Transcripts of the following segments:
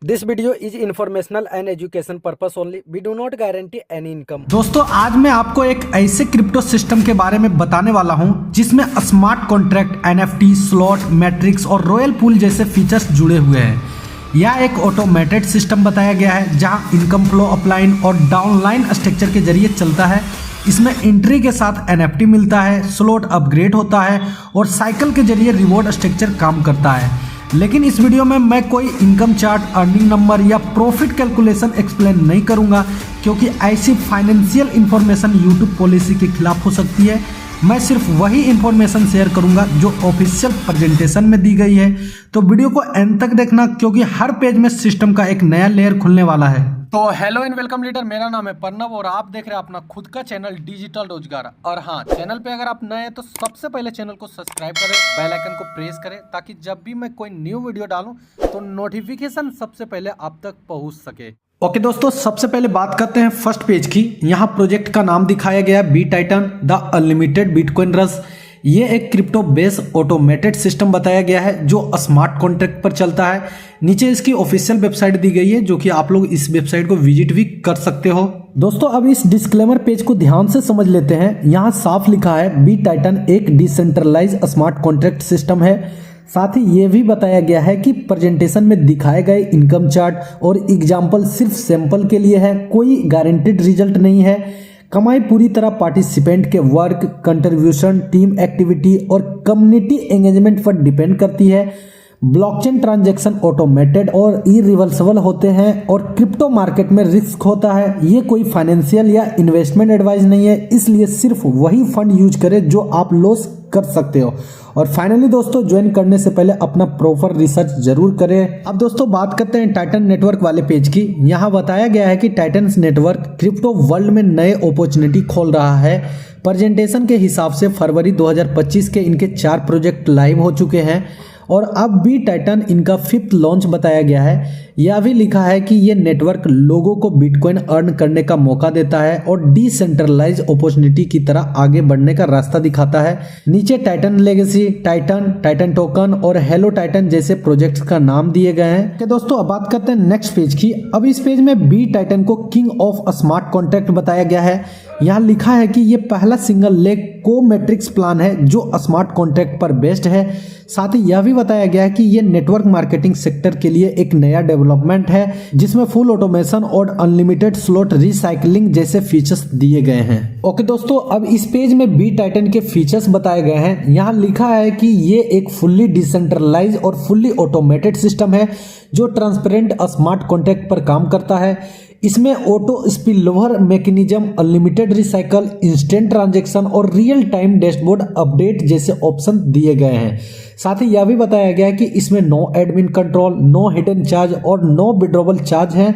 This video is informational and education purpose only. We do not guarantee any income. दोस्तों आज मैं आपको एक ऐसे क्रिप्टो सिस्टम के बारे में बताने वाला हूं जिसमें smart contract, NFT, slot, matrix और रॉयल पूल जैसे फीचर्स जुड़े हुए हैं। यह एक ऑटोमेटेड सिस्टम बताया गया है जहां इनकम फ्लो अपलाइन और डाउनलाइन स्ट्रक्चर के जरिए चलता है। इसमें एंट्री के साथ एनएफटी मिलता है, स्लॉट अपग्रेड होता है और साइकिल के जरिए रिवॉर्ड स्ट्रक्चर काम करता है। लेकिन इस वीडियो में मैं कोई इनकम चार्ट, अर्निंग नंबर या प्रॉफिट कैलकुलेशन एक्सप्लेन नहीं करूंगा क्योंकि ऐसी फाइनेंशियल इंफॉर्मेशन यूट्यूब पॉलिसी के खिलाफ हो सकती है। मैं सिर्फ वही इंफॉर्मेशन शेयर करूंगा जो ऑफिशियल प्रेजेंटेशन में दी गई है। तो वीडियो को एंड तक देखना क्योंकि हर पेज में सिस्टम का एक नया लेयर खुलने वाला है। तो हेलो एंड वेलकम लीडर, मेरा नाम है प्रणव और आप देख रहे हैं अपना खुद का चैनल डिजिटल रोजगार। और हाँ, चैनल पे अगर आप नए हैं तो सबसे पहले चैनल को सब्सक्राइब करें, बेल आइकन को प्रेस करें ताकि जब भी मैं कोई न्यू वीडियो डालूं तो नोटिफिकेशन सबसे पहले आप तक पहुंच सके। ओके दोस्तों, सबसे पहले बात करते हैं फर्स्ट पेज की। यहाँ प्रोजेक्ट का नाम दिखाया गया है, B Titan the unlimited Bitcoin rush. ये एक क्रिप्टो बेस ऑटोमेटेड सिस्टम बताया गया है जो स्मार्ट कॉन्ट्रैक्ट पर चलता है। नीचे इसकी ऑफिशियल वेबसाइट दी गई है जो कि आप लोग इस वेबसाइट को विजिट भी कर सकते हो। दोस्तों अब इस डिस्क्लेमर पेज को ध्यान से समझ लेते हैं। यहाँ साफ लिखा है बी टाइटन एक डिसेंट्रलाइज स्मार्ट कॉन्ट्रैक्ट सिस्टम है। साथ ही ये भी बताया गया है कि प्रेजेंटेशन में दिखाए गए इनकम चार्ट और एग्जाम्पल सिर्फ सैंपल के लिए है, कोई गारंटेड रिजल्ट नहीं है। कमाई पूरी तरह पार्टिसिपेंट के वर्क, कंट्रीब्यूशन, टीम एक्टिविटी और कम्युनिटी एंगेजमेंट पर डिपेंड करती है। ब्लॉकचेन ट्रांजैक्शन ऑटोमेटेड और इरिवर्सिबल होते हैं और क्रिप्टो मार्केट में रिस्क होता है। ये कोई फाइनेंशियल या इन्वेस्टमेंट एडवाइस नहीं है, इसलिए सिर्फ वही फंड यूज करें जो आप लॉस कर सकते हो। और फाइनली दोस्तों, ज्वाइन करने से पहले अपना प्रॉपर रिसर्च जरूर करें। अब दोस्तों बात करते हैं टाइटन नेटवर्क वाले पेज की। यहाँ बताया गया है कि टाइटन नेटवर्क क्रिप्टो वर्ल्ड में नए अपॉर्चुनिटी खोल रहा है। प्रेजेंटेशन के हिसाब से फरवरी 2025 के इनके 4 प्रोजेक्ट लाइव हो चुके हैं और अब भी टाइटन इनका 5th लॉन्च बताया गया है। यह भी लिखा है कि ये नेटवर्क लोगों को बिटकॉइन अर्न करने का मौका देता है और डिसेंट्रलाइज अपॉर्चुनिटी की तरह आगे बढ़ने का रास्ता दिखाता है। नीचे टाइटन लेगेसी, टाइटन टोकन और हेलो टाइटन जैसे प्रोजेक्ट्स का नाम दिए गए हैं। तो दोस्तों अब बात करते हैं नेक्स्ट पेज की। अब इस पेज में बी टाइटन को किंग ऑफ स्मार्ट कॉन्ट्रैक्ट बताया गया है। यहाँ लिखा है कि ये पहला सिंगल लेग को मैट्रिक्स प्लान है जो स्मार्ट कॉन्ट्रैक्ट पर बेस्ड है। साथ ही यह भी बताया गया है कि ये नेटवर्क मार्केटिंग सेक्टर के लिए एक नया डेवलपमेंट है जिसमें फुल ऑटोमेशन और अनलिमिटेड स्लॉट रिसाइकलिंग जैसे फीचर्स दिए गए हैं। ओके दोस्तों, अब इस पेज में बी टाइटन के फीचर्स बताए गए हैं। यहाँ लिखा है कि ये एक फुल्ली डिसेंट्रलाइज और फुल्ली ऑटोमेटेड सिस्टम है जो ट्रांसपेरेंट स्मार्ट कॉन्ट्रैक्ट पर काम करता है। इसमें auto spillover mechanism, unlimited recycle, instant transaction और रियल टाइम डैशबोर्ड अपडेट जैसे ऑप्शन दिए गए हैं। साथ ही यह भी बताया गया है कि इसमें no admin control, no hidden charge और नो विड्रॉवल चार्ज है।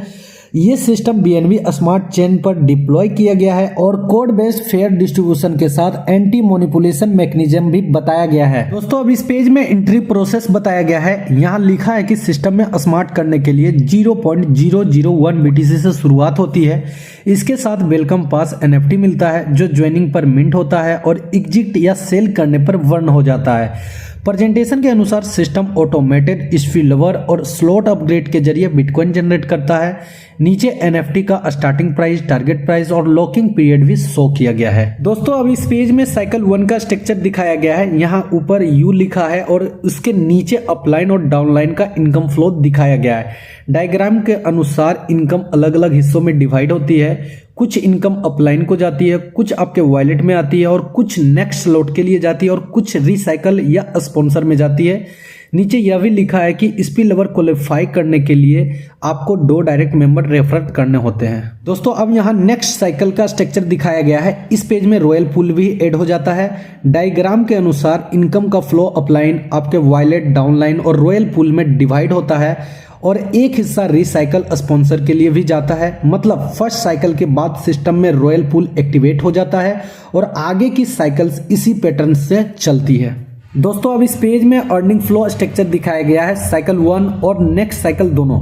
ये सिस्टम बीएनबी स्मार्ट चेन पर डिप्लॉय किया गया है और कोड बेस्ड फेयर डिस्ट्रीब्यूशन के साथ एंटी मैनिपुलेशन मैकेनिज्म भी बताया गया है। दोस्तों अब इस पेज में एंट्री प्रोसेस बताया गया है। यहाँ लिखा है कि सिस्टम में स्मार्ट करने के लिए 0.001 BTC से शुरुआत होती है। इसके साथ वेलकम पास एनएफटी मिलता है जो ज्वाइनिंग पर मिंट होता है और एग्जिट या सेल करने पर बर्न हो जाता है। प्रेजेंटेशन के अनुसार सिस्टम ऑटोमेटेड स्पिलओवर और स्लॉट अपग्रेड के जरिए बिटकॉइन जनरेट करता है। नीचे एनएफटी का स्टार्टिंग प्राइस, टारगेट प्राइस और लॉकिंग पीरियड भी शो किया गया है। दोस्तों अब इस पेज में साइकिल 1 का स्ट्रक्चर दिखाया गया है। यहाँ ऊपर यू लिखा है और उसके नीचे अपलाइन और डाउनलाइन का इनकम फ्लो दिखाया गया है। डायग्राम के अनुसार इनकम अलग अलग हिस्सों में डिवाइड होती है। कुछ इनकम अपलाइन को जाती है, कुछ आपके वॉलेट में आती है और कुछ नेक्स्ट स्लॉट के लिए जाती है और कुछ रिसाइकल या स्पॉन्सर में जाती है। नीचे यह भी लिखा है कि स्पिलओवर क्वालिफाई करने के लिए आपको 2 डायरेक्ट मेंबर रेफर करने होते हैं। दोस्तों अब यहाँ नेक्स्ट साइकिल का स्ट्रक्चर दिखाया गया है। इस पेज में रॉयल पूल भी ऐड हो जाता है। डायग्राम के अनुसार इनकम का फ्लो अपलाइन, आपके वॉलेट, डाउनलाइन और रॉयल पूल में डिवाइड होता है और एक हिस्सा रिसाइकल स्पॉन्सर के लिए भी जाता है। मतलब फर्स्ट साइकिल के बाद सिस्टम में रॉयल पूल एक्टिवेट हो जाता है और आगे की साइकिल्स इसी पैटर्न से चलती है। दोस्तों अब इस पेज में अर्निंग फ्लो स्ट्रक्चर दिखाया गया है। साइकिल 1 और नेक्स्ट साइकिल दोनों।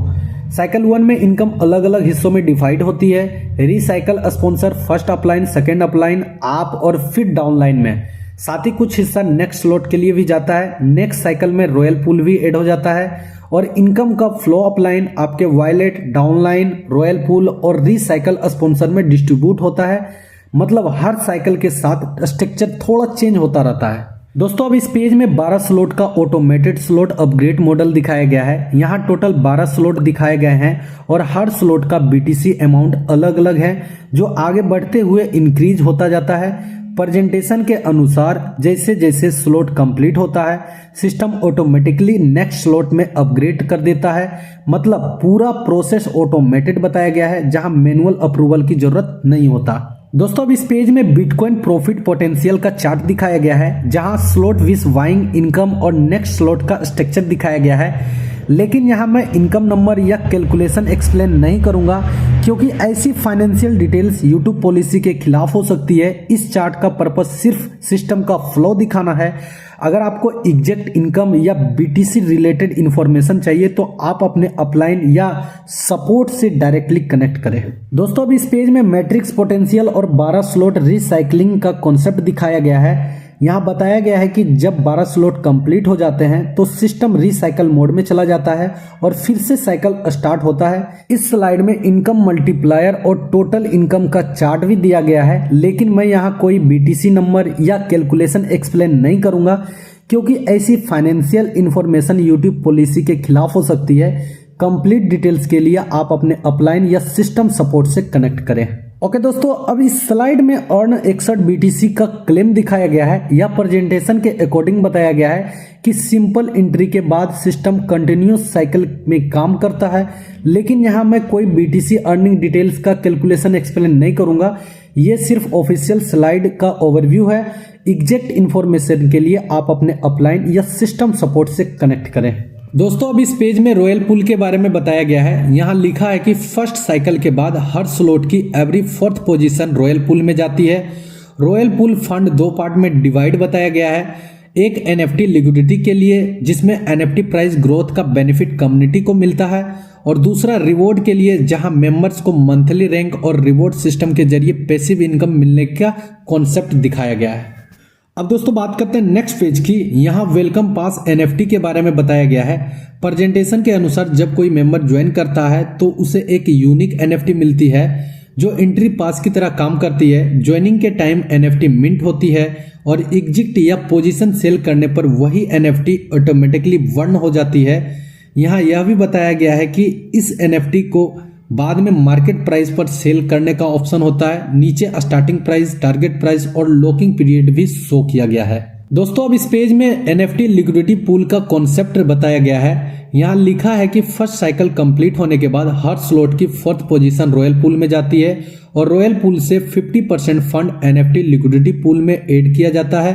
साइकिल 1 में इनकम अलग अलग हिस्सों में डिवाइड होती है। Recycle sponsor first upline, second upline, आप और फिर डाउनलाइन में। साथ ही कुछ हिस्सा नेक्स्ट स्लॉट के लिए भी जाता है। नेक्स्ट साइकिल में रॉयल पूल भी ऐड हो जाता है और इनकम का फ्लो अपलाइन आपके वॉलेट, डाउनलाइन, रॉयल पूल और रीसाइकल स्पॉन्सर में डिस्ट्रीब्यूट होता है। मतलब हर साइकिल के साथ स्ट्रक्चर थोड़ा चेंज होता रहता है। दोस्तों अब इस पेज में 12 स्लॉट का ऑटोमेटेड स्लॉट अपग्रेड मॉडल दिखाया गया है। यहाँ टोटल 12 स्लॉट दिखाए गए हैं और हर स्लॉट का BTC अमाउंट अलग अलग है जो आगे बढ़ते हुए इंक्रीज होता जाता है। प्रेजेंटेशन के अनुसार जैसे जैसे स्लॉट कंप्लीट होता है सिस्टम ऑटोमेटिकली नेक्स्ट स्लॉट में अपग्रेड कर देता है। मतलब पूरा प्रोसेस ऑटोमेटेड बताया गया है जहां मैनुअल अप्रूवल की जरूरत नहीं होता। दोस्तों अब इस पेज में बिटकॉइन प्रॉफिट पोटेंशियल का चार्ट दिखाया गया है जहां स्लॉट विस वाइंग इनकम और नेक्स्ट स्लॉट का स्ट्रक्चर दिखाया गया है। लेकिन यहां मैं इनकम नंबर या कैलकुलेशन एक्सप्लेन नहीं करूंगा क्योंकि ऐसी फाइनेंशियल डिटेल्स यूट्यूब पॉलिसी के खिलाफ हो सकती है। इस चार्ट का पर्पस सिर्फ सिस्टम का फ्लो दिखाना है। अगर आपको एग्जैक्ट इनकम या BTC रिलेटेड इंफॉर्मेशन चाहिए तो आप अपने अपलाइन या सपोर्ट से डायरेक्टली कनेक्ट करें। दोस्तों अब इस पेज में मैट्रिक्स पोटेंशियल और 12 स्लॉट रिसाइकलिंग का कॉन्सेप्ट दिखाया गया है। यहाँ बताया गया है कि जब 12 स्लॉट कंप्लीट हो जाते हैं तो सिस्टम रिसाइकल मोड में चला जाता है और फिर से साइकिल स्टार्ट होता है। इस स्लाइड में इनकम मल्टीप्लायर और टोटल इनकम का चार्ट भी दिया गया है, लेकिन मैं यहाँ कोई BTC नंबर या कैलकुलेशन एक्सप्लेन नहीं करूंगा क्योंकि ऐसी फाइनेंशियल इंफॉर्मेशन यूट्यूब पॉलिसी के खिलाफ हो सकती है। कंप्लीट डिटेल्स के लिए आप अपने अपलाइन या सिस्टम सपोर्ट से कनेक्ट करें। ओके दोस्तों अब इस स्लाइड में अर्न 61 BTC का क्लेम दिखाया गया है। यह प्रेजेंटेशन के अकॉर्डिंग बताया गया है कि सिंपल एंट्री के बाद सिस्टम कंटिन्यूस साइकिल में काम करता है। लेकिन यहाँ मैं कोई BTC अर्निंग डिटेल्स का कैलकुलेशन एक्सप्लेन नहीं करूंगा। ये सिर्फ ऑफिशियल स्लाइड का ओवरव्यू है। एग्जैक्ट इंफॉर्मेशन के लिए आप अपने अपलाइन या सिस्टम सपोर्ट से कनेक्ट करें। दोस्तों अब इस पेज में रॉयल पूल के बारे में बताया गया है। यहाँ लिखा है कि फर्स्ट साइकिल के बाद हर स्लॉट की every 4th position royal pool में जाती है। रॉयल पूल फंड 2 पार्ट में डिवाइड बताया गया है। एक NFT लिक्विडिटी के लिए जिसमें NFT प्राइस ग्रोथ का बेनिफिट कम्युनिटी को मिलता है और दूसरा रिवॉर्ड के लिए जहां मेंबर्स को मंथली रैंक और रिवॉर्ड सिस्टम के जरिए पैसिव इनकम मिलने का कॉन्सेप्ट दिखाया गया है। अब दोस्तों बात करते हैं नेक्स्ट पेज की। यहाँ वेलकम पास NFT के बारे में बताया गया है। प्रेजेंटेशन के अनुसार जब कोई मेंबर ज्वाइन करता है तो उसे एक यूनिक NFT मिलती है जो एंट्री पास की तरह काम करती है। ज्वाइनिंग के टाइम NFT मिंट होती है और एग्जिट या पोजीशन सेल करने पर वही NFT ऑटोमेटिकली बर्न हो जाती है। यहाँ यह भी बताया गया है कि इस NFT को बाद में मार्केट प्राइस पर सेल करने का ऑप्शन होता है। नीचे स्टार्टिंग प्राइस, टारगेट प्राइस और लॉकिंग पीरियड भी शो किया गया है। दोस्तों अब इस पेज में NFT लिक्विडिटी पूल का कॉन्सेप्ट बताया गया है। यहाँ लिखा है कि फर्स्ट साइकिल कंप्लीट होने के बाद हर स्लॉट की 4th पोजीशन रॉयल पूल में जाती है और रॉयल पूल से 50% फंड NFT लिक्विडिटी पूल में ऐड किया जाता है।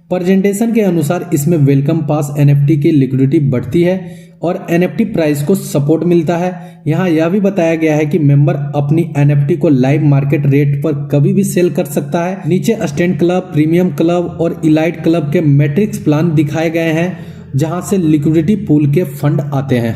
प्रेजेंटेशन के अनुसार इसमें वेलकम पास NFT की लिक्विडिटी बढ़ती है और NFT प्राइस को सपोर्ट मिलता है। यहाँ यह भी बताया गया है कि मेंबर अपनी NFT को लाइव मार्केट रेट पर कभी भी सेल कर सकता है। नीचे स्टैंड क्लब, प्रीमियम क्लब और इलाइट क्लब के मैट्रिक्स प्लान दिखाए गए हैं जहां से लिक्विडिटी पूल के फंड आते हैं।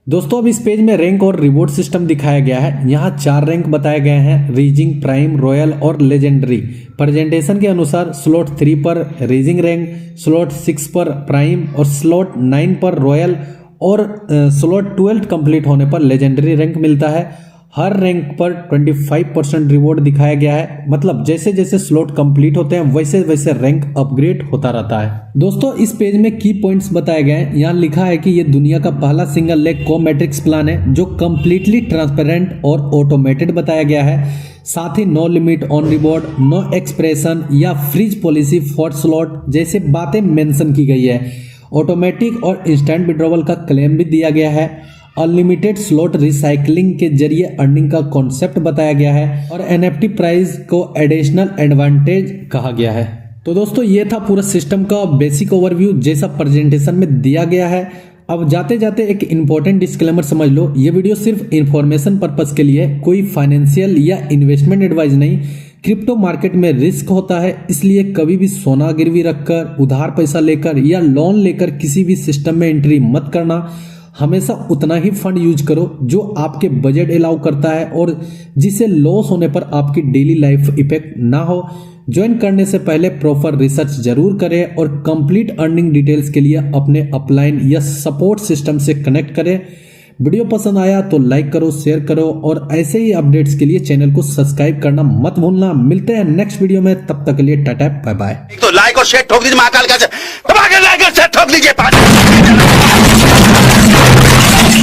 दोस्तों अब इस पेज में रैंक और रिवॉर्ड सिस्टम दिखाया गया है। यहाँ 4 रैंक बताए गए हैं, रीजिंग, प्राइम, रॉयल और लेजेंडरी। प्रेजेंटेशन के अनुसार स्लॉट 3 पर रीजिंग रैंक, स्लॉट 6 पर प्राइम और स्लॉट 9 पर रॉयल और स्लॉट 12 कंप्लीट होने पर लेजेंडरी रैंक मिलता है। हर रैंक पर 25% रिवॉर्ड दिखाया गया है। मतलब जैसे जैसे स्लॉट कंप्लीट होते हैं वैसे वैसे रैंक अपग्रेड होता रहता है। दोस्तों इस पेज में की पॉइंट्स बताए गए हैं। यहाँ लिखा है कि ये दुनिया का पहला सिंगल लेग को मैट्रिक्स प्लान है जो कम्प्लीटली ट्रांसपेरेंट और ऑटोमेटेड बताया गया है। साथ ही no limit on reward, no expression या फ्रीज पॉलिसी फॉर स्लॉट जैसे बातें मेंशन की गई है। ऑटोमेटिक और इंस्टेंट विड्रॉवल का क्लेम भी दिया गया है। अनलिमिटेड स्लॉट रिसाइकलिंग के जरिए अर्निंग का कॉन्सेप्ट बताया गया है और NFT प्राइस को एडिशनल एडवांटेज कहा गया है। तो दोस्तों ये था पूरा सिस्टम का बेसिक ओवरव्यू जैसा प्रेजेंटेशन में दिया गया है। अब जाते जाते एक इंपॉर्टेंट डिस्क्लेमर समझ लो, ये वीडियो सिर्फ इंफॉर्मेशन पर्पस के लिए, कोई फाइनेंशियल या इन्वेस्टमेंट एडवाइस नहीं। क्रिप्टो मार्केट में रिस्क होता है, इसलिए कभी भी सोना गिरवी रखकर, उधार पैसा लेकर या लोन लेकर किसी भी सिस्टम में एंट्री मत करना। हमेशा उतना ही फंड यूज करो जो आपके बजट अलाउ करता है और जिससे लॉस होने पर आपकी डेली लाइफ इफेक्ट ना हो। ज्वाइन करने से पहले प्रॉपर रिसर्च जरूर करें और कंप्लीट अर्निंग डिटेल्स के लिए अपने अपलाइन या सपोर्ट सिस्टम से कनेक्ट करें। वीडियो पसंद आया तो लाइक करो, शेयर करो और ऐसे ही अपडेट्स के लिए चैनल को सब्सक्राइब करना मत भूलना। मिलते हैं नेक्स्ट वीडियो में, तब तक के लिए टाटा बाय बाय। तो लाइक और शेयर ठोक दीजिए, महाकाल का दबा के लाइक और शेयर ठोक दीजिए।